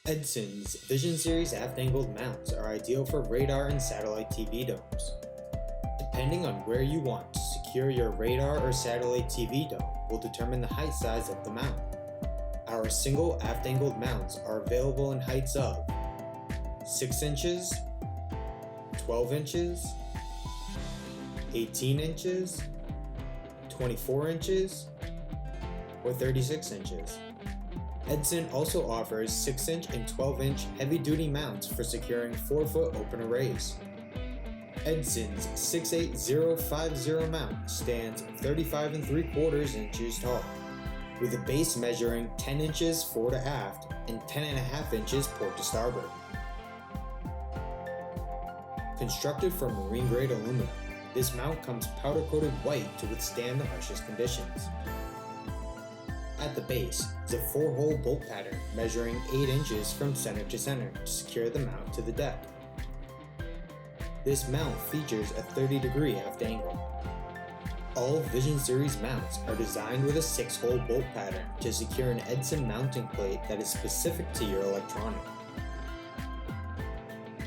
Edson's Vision Series Aft Angled mounts are ideal for radar and satellite TV domes. Depending on where you want to secure your radar or satellite TV dome will determine the height size of the mount. Our single aft angled mounts are available in heights of 6 inches, 12 inches, 18 inches, 24 inches, or 36 inches. Edson also offers 6-inch and 12-inch heavy-duty mounts for securing 4-foot open arrays. Edson's 68050 mount stands 35 3/4 inches tall, with a base measuring 10 inches fore to aft and 10.5 inches port to starboard. Constructed from marine-grade aluminum, this mount comes powder-coated white to withstand the harshest conditions. At the base is a 4-hole bolt pattern measuring 8 inches from center to center to secure the mount to the deck. This mount features a 30-degree aft angle. All Vision Series mounts are designed with a 6-hole bolt pattern to secure an Edson mounting plate that is specific to your electronic.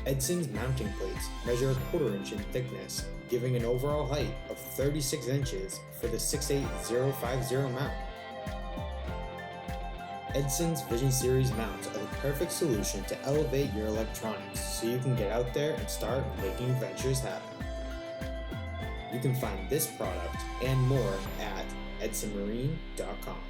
Edson's mounting plates measure a 1/4 inch in thickness, giving an overall height of 36 inches for the 68050 mount. Edson's Vision Series mounts are the perfect solution to elevate your electronics so you can get out there and start making adventures happen. You can find this product and more at edsonmarine.com.